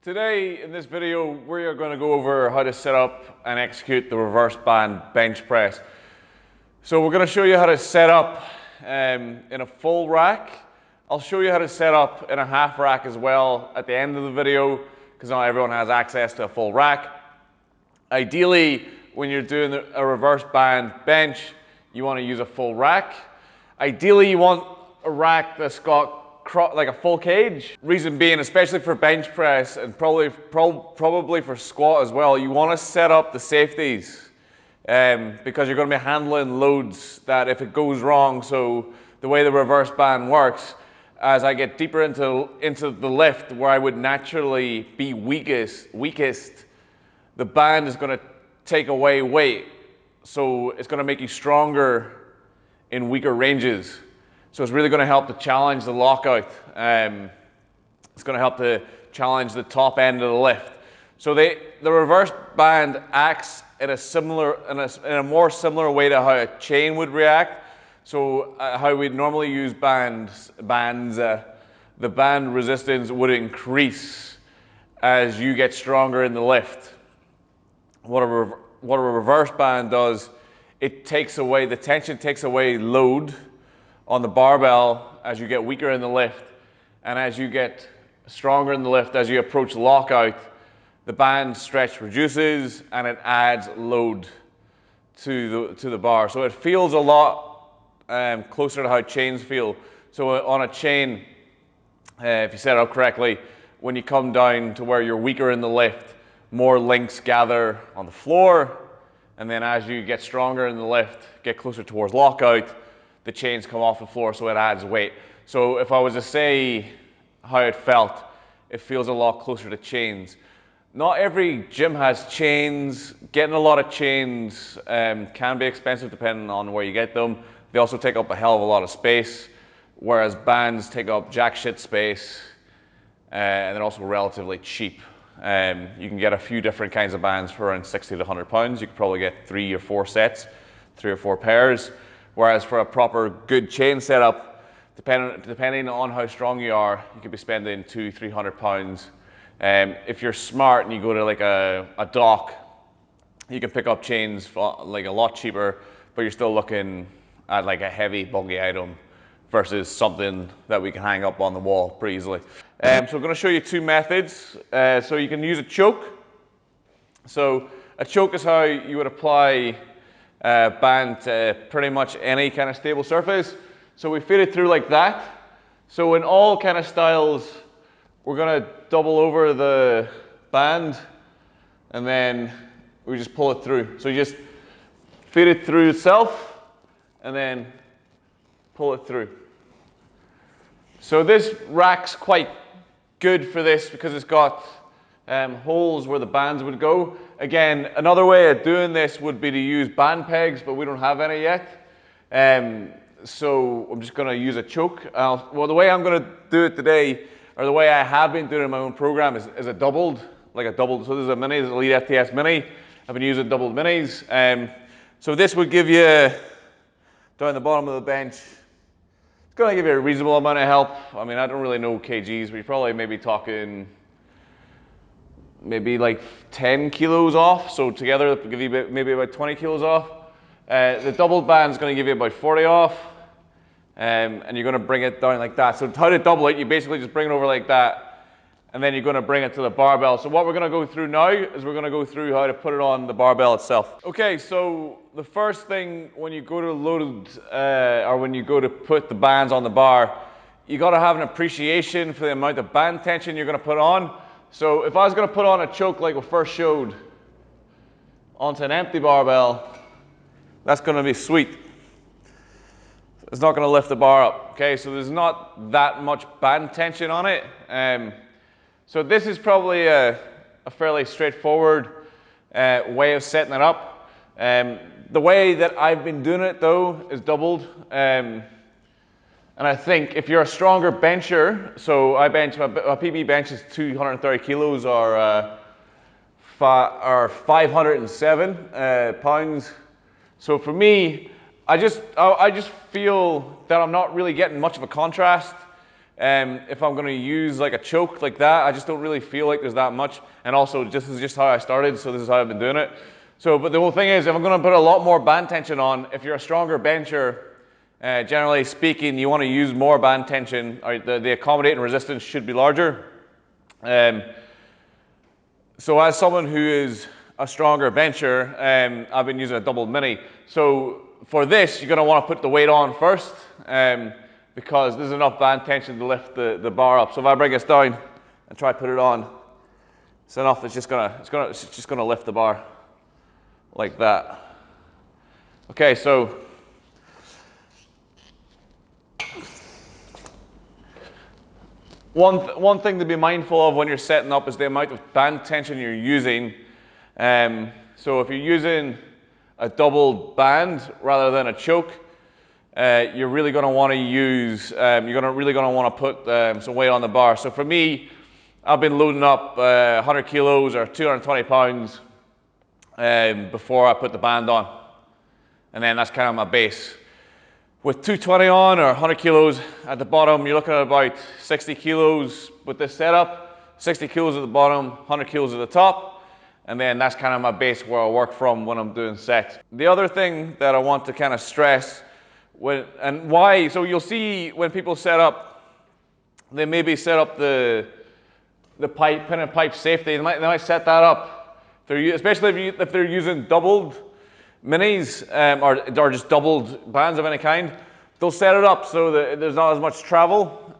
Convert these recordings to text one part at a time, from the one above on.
Today in this video we are going to go over how to set up and execute the reverse band bench press. So we're going to show you how to set up in a full rack. I'll show you how to set up in a half rack as well at the end of the video, because not everyone has access to a full rack. Ideally, when you're doing a reverse band bench, you want to use a full rack. Ideally, you want a rack that's got like a full cage. Reason being, especially for bench press and probably for squat as well, you want to set up the safeties because you're going to be handling loads that if it goes wrong. So the way the reverse band works, as I get deeper into the lift where I would naturally be weakest, the band is going to take away weight. So it's going to make you stronger in weaker ranges. So it's really going to help to challenge the lockout. It's going to help to challenge the top end of the lift. So the reverse band acts in a more similar way to how a chain would react. So how we'd normally use bands, the band resistance would increase as you get stronger in the lift. What a reverse band does, it takes away, the tension takes away load on the barbell as you get weaker in the lift, and as you get stronger in the lift, as you approach lockout, the band stretch reduces and it adds load to the bar. So it feels a lot closer to how chains feel. So on a chain, if you set it up correctly, when you come down to where you're weaker in the lift, more links gather on the floor, and then as you get stronger in the lift, get closer towards lockout, the chains come off the floor, so it adds weight. So if I was to say how it felt, it feels a lot closer to chains. Not every gym has chains. Getting a lot of chains can be expensive depending on where you get them. They also take up a hell of a lot of space, whereas bands take up jack shit space, and they're also relatively cheap. You can get a few different kinds of bands for around 60 to 100 pounds. You could probably get 3 or 4 sets, 3 or 4 pairs. Whereas for a proper good chain setup, depending on how strong you are, you could be spending 200-300 pounds. If you're smart and you go to like a dock, you can pick up chains for like a lot cheaper, but you're still looking at like a heavy, bulky item versus something that we can hang up on the wall pretty easily. So I'm going to show you 2 methods. So you can use a choke. So a choke is how you would apply band to pretty much any kind of stable surface. So we feed it through like that. So in all kind of styles, we're going to double over the band and then we just pull it through. So you just feed it through itself and then pull it through. So this rack's quite good for this because it's got holes where the bands would go. Again, another way of doing this would be to use band pegs, but we don't have any yet. So I'm just going to use a choke. Well, the way I'm going to do it today, or the way I have been doing it in my own program, is a doubled. So this is a mini, this is a Elite FTS mini. I've been using doubled minis. So this would give you, down the bottom of the bench, it's going to give you a reasonable amount of help. I mean, I don't really know kgs, but you're probably maybe talking maybe like 10 kilos off. So together it'll give you maybe about 20 kilos off. The double band is going to give you about 40 off. And you're going to bring it down like that. So how to double it, you basically just bring it over like that. And then you're going to bring it to the barbell. So what we're going to go through now is we're going to go through how to put it on the barbell itself. Okay, so the first thing when you go to load, or when you go to put the bands on the bar, you got to have an appreciation for the amount of band tension you're going to put on. So if I was going to put on a choke like we first showed onto an empty barbell, that's going to be sweet. It's not going to lift the bar up. Okay, so there's not that much band tension on it. So this is probably a fairly straightforward way of setting it up. The way that I've been doing it though is doubled. And I think if you're a stronger bencher, so I bench, my PB bench is 230 kilos or 507 pounds. So for me, I just feel that I'm not really getting much of a contrast If I'm going to use like a choke like that, I just don't really feel like there's that much. And also, this is just how I started, so this is how I've been doing it. So, but the whole thing is, if I'm going to put a lot more band tension on, if you're a stronger bencher, generally speaking, you want to use more band tension, or the accommodating resistance should be larger. So as someone who is a stronger bencher, I've been using a double mini. So for this, you're going to want to put the weight on first, because there's enough band tension to lift the bar up. So if I bring this down and try to put it on, it's enough. It's just gonna lift the bar like that. Okay, so one thing to be mindful of when you're setting up is the amount of band tension you're using. So if you're using a double band rather than a choke, you're really going to want to use, really going to want to put some weight on the bar. So for me, I've been loading up 100 kilos or 220 pounds before I put the band on. And then that's kind of my base. With 220 on or 100 kilos at the bottom, you're looking at about 60 kilos with this setup. 60 kilos at the bottom, 100 kilos at the top. And then that's kind of my base where I work from when I'm doing sets. The other thing that I want to kind of stress, so you'll see when people set up, they maybe set up the pipe, pin and pipe safety. They might set that up, especially if they're using doubled minis or just doubled bands of any kind. They'll set it up so that there's not as much travel,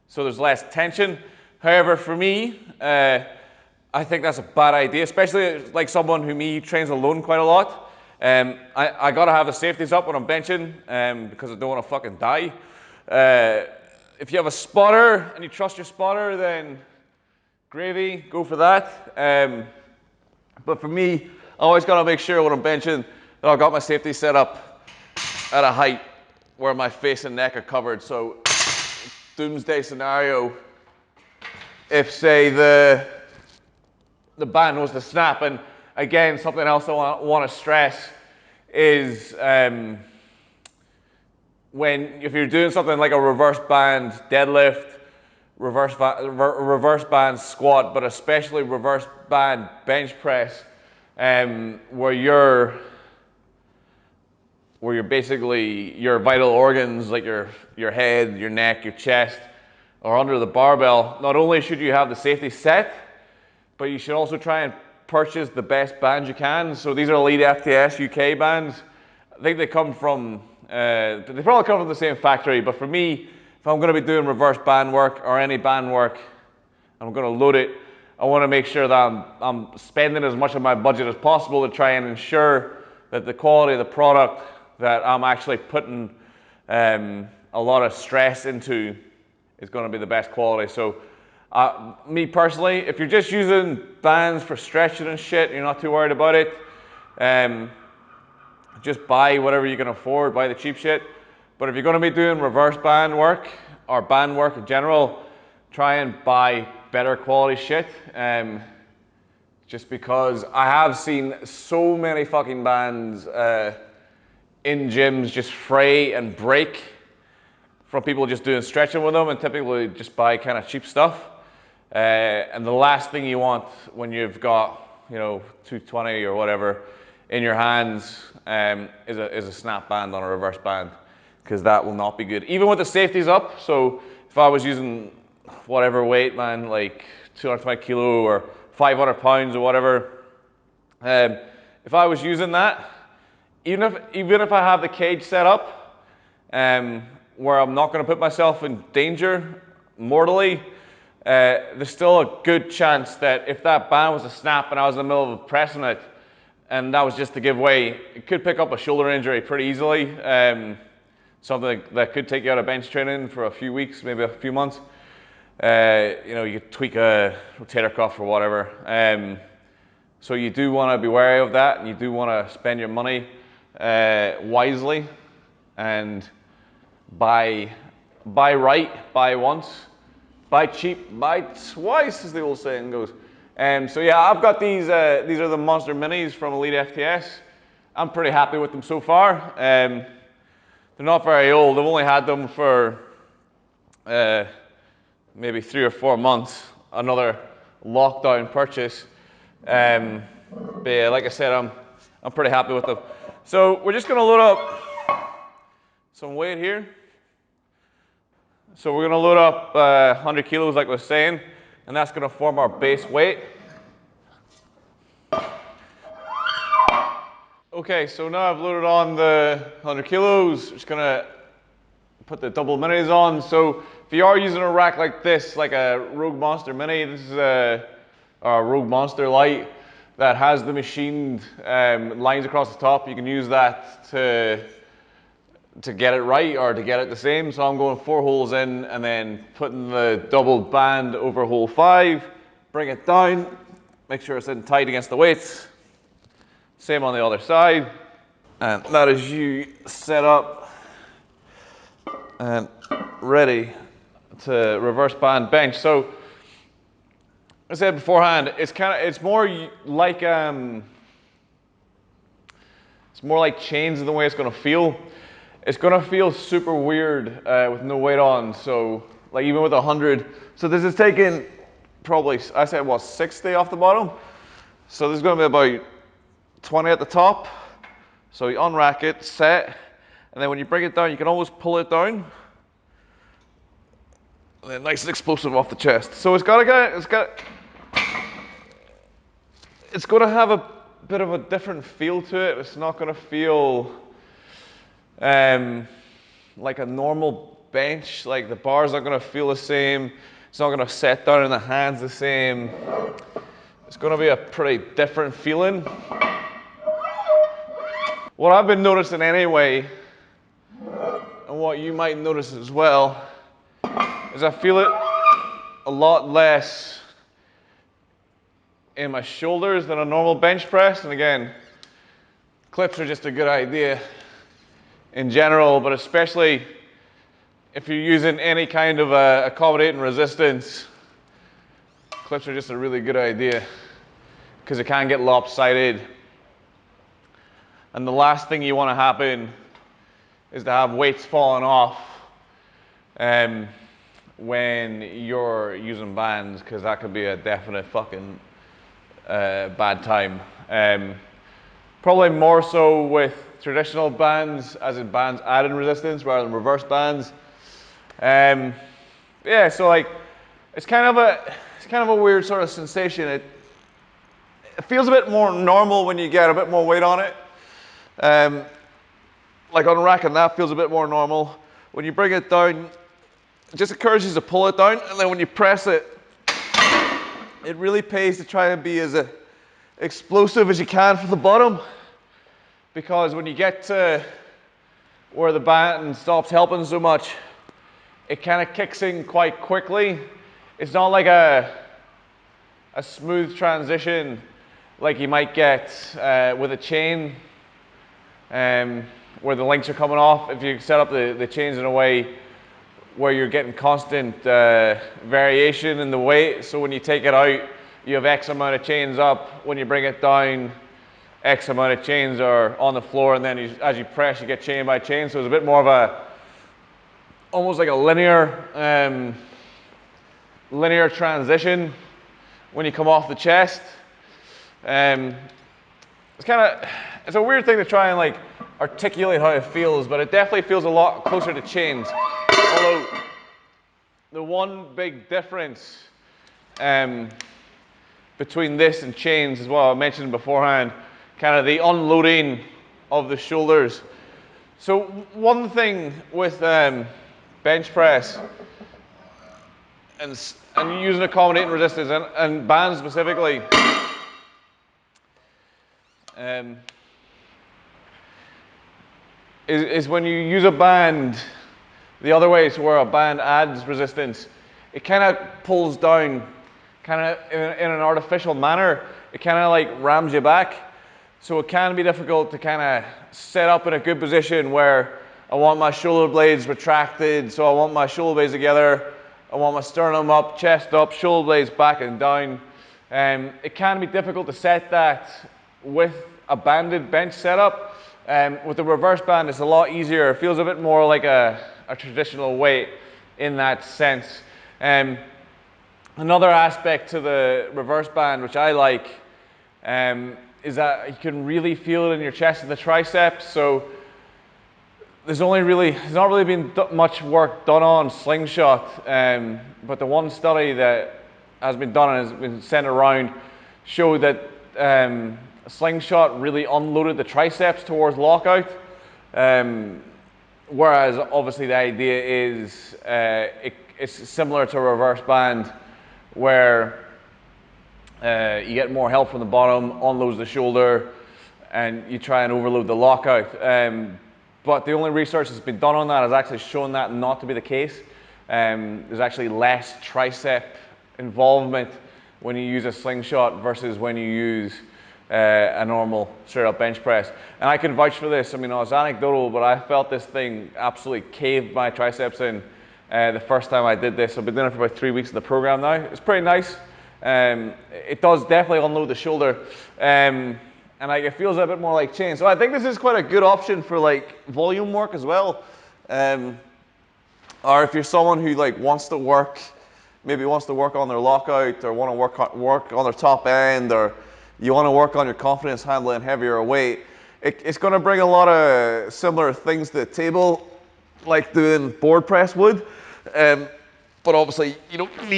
so there's less tension. However, for me, I think that's a bad idea, especially like someone who trains alone quite a lot. I gotta have the safeties up when I'm benching because I don't want to fucking die. If you have a spotter and you trust your spotter, then gravy, go for that. But for me, I always gotta make sure when I'm benching that I've got my safety set up at a height where my face and neck are covered. So, doomsday scenario, if say the band was to snap, and again, something else I want to stress is if you're doing something like a reverse band deadlift, reverse band squat, but especially reverse band bench press, where you're basically your vital organs like your head, your neck, your chest are under the barbell. Not only should you have the safety set, but you should also try and purchase the best bands you can. So these are Elite FTS UK bands. I think they come from, they probably come from the same factory, but for me, if I'm going to be doing reverse band work or any band work, I'm going to load it, I want to make sure that I'm spending as much of my budget as possible to try and ensure that the quality of the product that I'm actually putting a lot of stress into is going to be the best quality. So me personally, if you're just using bands for stretching and shit, you're not too worried about it, just buy whatever you can afford, buy the cheap shit. But if you're going to be doing reverse band work or band work in general, try and buy better quality shit. Just because I have seen so many fucking bands in gyms just fray and break from people just doing stretching with them, and typically just buy kind of cheap stuff. And the last thing you want when you've got 220 or whatever in your hands is a snap band on a reverse band, because that will not be good. Even with the safeties up, so if I was using whatever weight, man, like 220 kilo or 500 pounds or whatever, if I was using that, even if I have the cage set up, where I'm not going to put myself in danger mortally, there's still a good chance that if that band was to snap and I was in the middle of pressing it, and that was just to give way, it could pick up a shoulder injury pretty easily. Something that could take you out of bench training for a few weeks, maybe a few months. You could tweak a rotator cuff or whatever. So you do want to be wary of that, and you do want to spend your money wisely and buy right, buy once, buy cheap, buy twice, as the old saying goes. So yeah, I've got these are the Monster Minis from Elite FTS. I'm pretty happy with them so far. They're not very old. I've only had them for maybe 3 or 4 months, another lockdown purchase. But yeah, like I said, I'm pretty happy with them. So we're just gonna load up some weight here. So we're gonna load up 100 kilos like I was saying, and that's gonna form our base weight. Okay, so now I've loaded on the 100 kilos. Just gonna put the double minis on. So if you are using a rack like this, like a Rogue Monster Mini, this is a Rogue Monster Lite that has the machined lines across the top. You can use that to get it right or to get it the same. So I'm going 4 holes in and then putting the double band over hole 5, bring it down, make sure it's in tight against the weights. Same on the other side. And that is you set up and ready to reverse band bench. So I said beforehand, it's more like chains in the way it's gonna feel. It's gonna feel super weird with no weight on. So like even with 100, so this is taking probably, I said what, 60 off the bottom. So this is gonna be about 20 at the top. So you unrack it, set, and then when you bring it down, you can always pull it down. And then nice and explosive off the chest. So it's gonna have a bit of a different feel to it. It's not gonna feel like a normal bench. Like the bars aren't gonna feel the same. It's not gonna set down in the hands the same. It's gonna be a pretty different feeling. What I've been noticing anyway, and what you might notice as well, is I feel it a lot less in my shoulders than a normal bench press. And again, clips are just a good idea in general, but especially if you're using any kind of accommodating resistance, clips are just a really good idea because it can get lopsided. And the last thing you want to happen is to have weights falling off when you're using bands, because that could be a definite fucking bad time. Probably more so with traditional bands, as in bands adding resistance rather than reverse bands. Yeah, so like it's kind of a weird sort of sensation. It feels a bit more normal when you get a bit more weight on it. Like unracking that feels a bit more normal. When you bring it down, it just encourages you to pull it down, and then when you press it, it really pays to try and be as explosive as you can for the bottom, because when you get to where the band stops helping so much, it kind of kicks in quite quickly. It's not like a smooth transition like you might get with a chain, where the links are coming off. If you set up the chains in a way where you're getting constant variation in the weight, so when you take it out, you have X amount of chains up. When you bring it down, X amount of chains are on the floor, and then as you press, you get chain by chain. So it's a bit more of almost like a linear transition when you come off the chest. It's a weird thing to try and like articulate how it feels, but it definitely feels a lot closer to chains. Although the one big difference between this and chains is what I mentioned beforehand, kind of the unloading of the shoulders. So one thing with bench press and using accommodating resistance and bands specifically, is when you use a band the other way, so where a band adds resistance, it kind of pulls down, kind of in an artificial manner. It kind of like rams you back. So it can be difficult to kind of set up in a good position where I want my shoulder blades retracted, so I want my shoulder blades together, I want my sternum up, chest up, shoulder blades back and down. It can be difficult to set that with a banded bench setup. With the reverse band, it's a lot easier. It feels a bit more like a traditional weight. in that sense. Another aspect to the reverse band, which I like, is that you can really feel it in your chest and the triceps. So there's not really been much work done on slingshot, but the one study that has been done and has been sent around showed that slingshot really unloaded the triceps towards lockout. Whereas obviously the idea is it's similar to a reverse band, where you get more help from the bottom, unloads the shoulder, and you try and overload the lockout. But the only research that's been done on that has actually shown that not to be the case. There's actually less tricep involvement when you use a slingshot versus when you use a normal straight up bench press. And I can vouch for this. I mean, it's anecdotal, but I felt this thing absolutely caved my triceps in the first time I did this. I've been doing it for about 3 weeks in the program now. It's pretty nice. It does definitely unload the shoulder. And like, it feels a bit more like chain. So I think this is quite a good option for like volume work as well. Or if you're someone who like maybe wants to work on their lockout, or want to work on their top end, or you want to work on your confidence handling heavier weight, it's going to bring a lot of similar things to the table, like doing board press would. But obviously you don't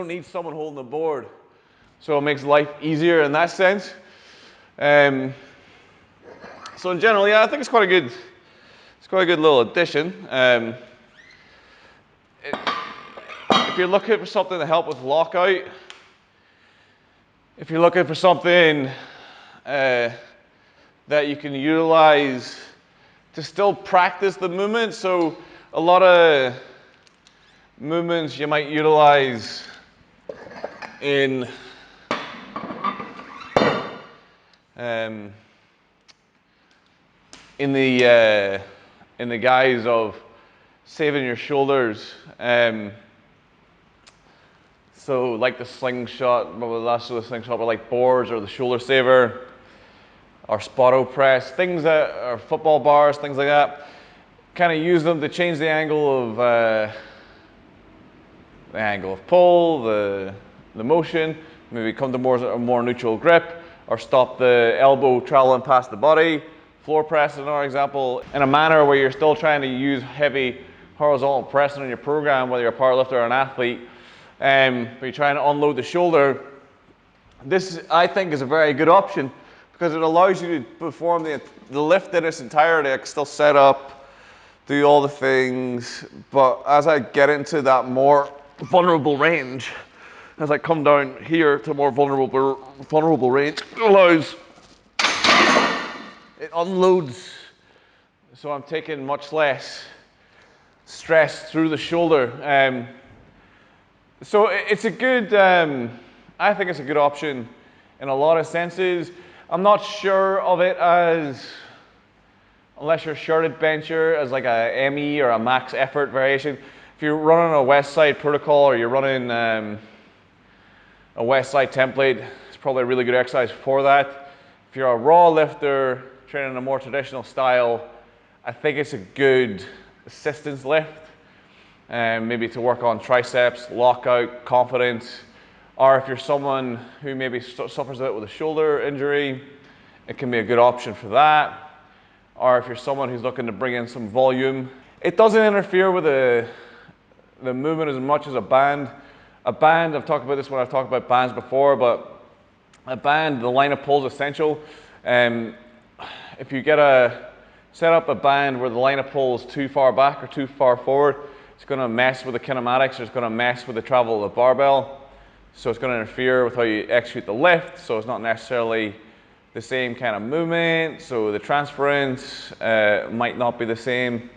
need someone holding the board, so it makes life easier in that sense. So in general, yeah, I think it's quite a good little addition. If you're looking for something to help with lockout, if you're looking for something that you can utilize to still practice the movement, so a lot of movements you might utilize in the guise of saving your shoulders. So like the slingshot, well, less of the slingshot, but like boards or the shoulder saver or spotto press, things that are football bars, things like that. Kind of use them to change the angle of pull, the motion, maybe come to a more neutral grip, or stop the elbow traveling past the body. Floor press is another example, in a manner where you're still trying to use heavy horizontal pressing in your program, whether you're a powerlifter or an athlete, but you're trying to unload the shoulder. This, I think, is a very good option because it allows you to perform the lift in its entirety. I can still set up, do all the things, but as I get into that more vulnerable range, as I come down here to more vulnerable range, it unloads, so I'm taking much less stress through the shoulder. So it's a good, I think it's a good option in a lot of senses. I'm not sure of it as, unless you're shirted bencher, as like a ME or a max effort variation. If you're running a West Side protocol, or you're running a West Side template, it's probably a really good exercise for that. If you're a raw lifter training a more traditional style, I think it's a good assistance lift. Maybe to work on triceps, lockout, confidence, or if you're someone who maybe suffers a bit with a shoulder injury, it can be a good option for that. Or if you're someone who's looking to bring in some volume, it doesn't interfere with the movement as much as a band. A band, I've talked about this when I've talked about bands before, but a band, the line of pull is essential. If you set up a band where the line of pull is too far back or too far forward, it's going to mess with the kinematics, or it's going to mess with the travel of the barbell. So it's going to interfere with how you execute the lift, so it's not necessarily the same kind of movement, so the transference might not be the same.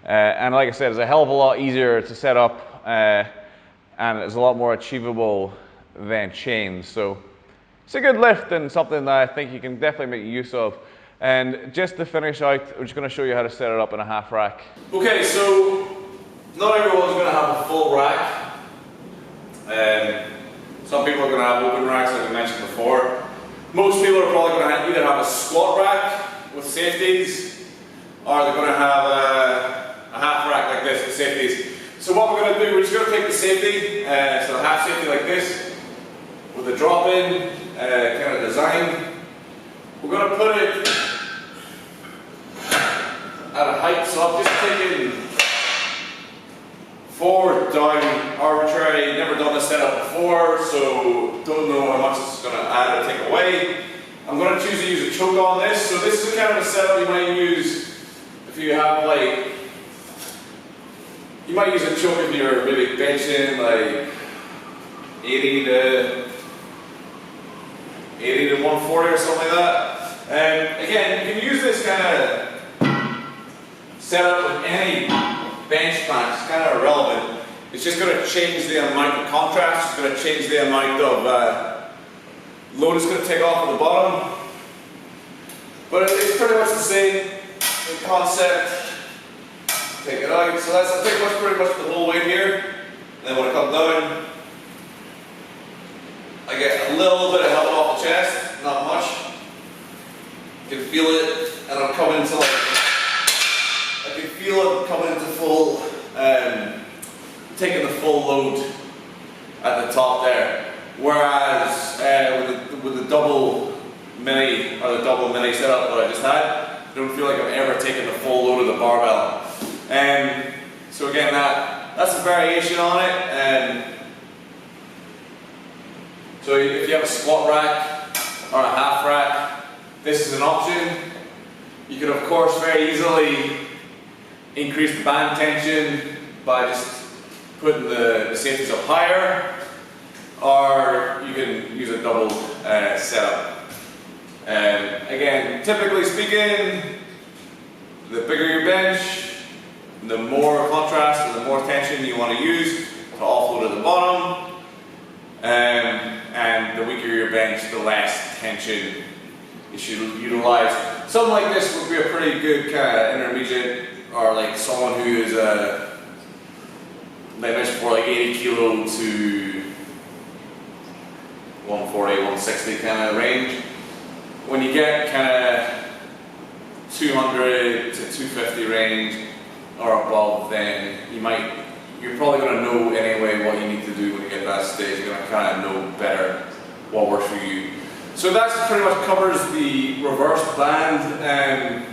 And like I said, it's a hell of a lot easier to set up, and it's a lot more achievable than chains. So it's a good lift and something that I think you can definitely make use of. And just to finish out, I'm just going to show you how to set it up in a half rack. Okay, so not everyone's going to have a full rack. Some people are going to have open racks, like I mentioned before. Most people are probably going to either have a squat rack with safeties, or they're going to have a half rack like this with safeties. So what we're going to do, we're just going to take the safety, so a half safety like this, with a drop-in kind of design. We're going to put it at a height, so I'm just taking forward, down, arbitrary. Never done this setup before, so don't know how much it's going to add or take away. I'm going to choose to use a choke on this. So this is the kind of a setup you might use if you have like, you might use a choke if you're maybe benching like 80 to 140 or something like that. And again, you can use this kind of setup with any bench plank. It's kind of irrelevant. It's just going to change the amount of contrast. It's going to change the amount of load it's going to take off at the bottom. But it's pretty much the same in concept. Take it out. So that's pretty much the whole weight here. And then when I come down, I get a little bit of help off the chest, not much. You can feel it, and I'm coming into like, I can feel it coming into full, taking the full load at the top there. Whereas with the double mini, or the double mini setup that I just had, I don't feel like I'm ever taking the full load of the barbell. So again, that's a variation on it. So if you have a squat rack or a half rack, this is an option. You can of course very easily increase the band tension by just putting the safeties up higher, or you can use a double setup. Again, typically speaking, the bigger your bench, the more contrast and the more tension you want to use to offload at the bottom. And the weaker your bench, the less tension you should utilize. Something like this would be a pretty good kind of intermediate, or like someone who is like I mentioned before, like 80 kilo to 140, 160 kind of range. When you get kind of 200 to 250 range or above, then you're probably going to know anyway what you need to do when you get to that stage. You're going to kind of know better what works for you. So that pretty much covers the reverse band.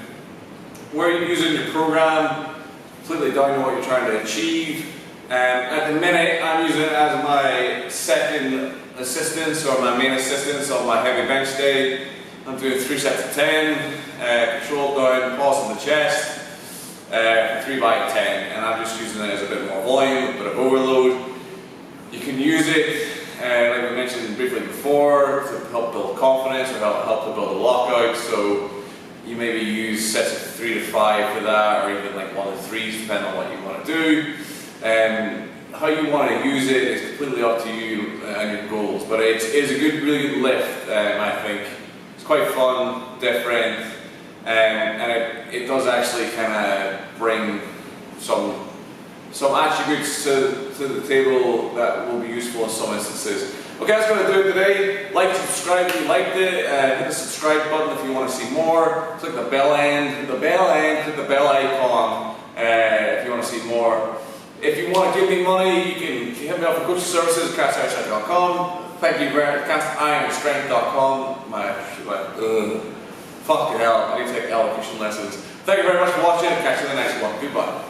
Where you're using your program, completely down to what you're trying to achieve. At the minute, I'm using it as my second assistance or my main assistance on my heavy bench day. I'm doing 3 sets of 10, controlled down, pulse in the chest, 3 by 10, and I'm just using it as a bit more volume, a bit of overload. You can use it, like we mentioned briefly before, to help build confidence or help to build a lockout. So you maybe use sets of 3 to 5 for that, or even like 1 to 3s, depending on what you want to do. How you want to use it is completely up to you and your goals, but it is a really good lift, I think. It's quite fun, different, and it does actually kind of bring some attributes to the table that will be useful in some instances. Okay, that's going to do it today. Like, subscribe if you liked it, hit the subscribe button if you want to see more. Click the bell end, click the bell icon if you want to see more. If you want to give me money, you can hit me up for coaching services, castironstrength.com. Thank you very much, castironstrength.com. Fucking hell, I need to take elocution lessons. Thank you very much for watching, and catch you in the next one. Goodbye.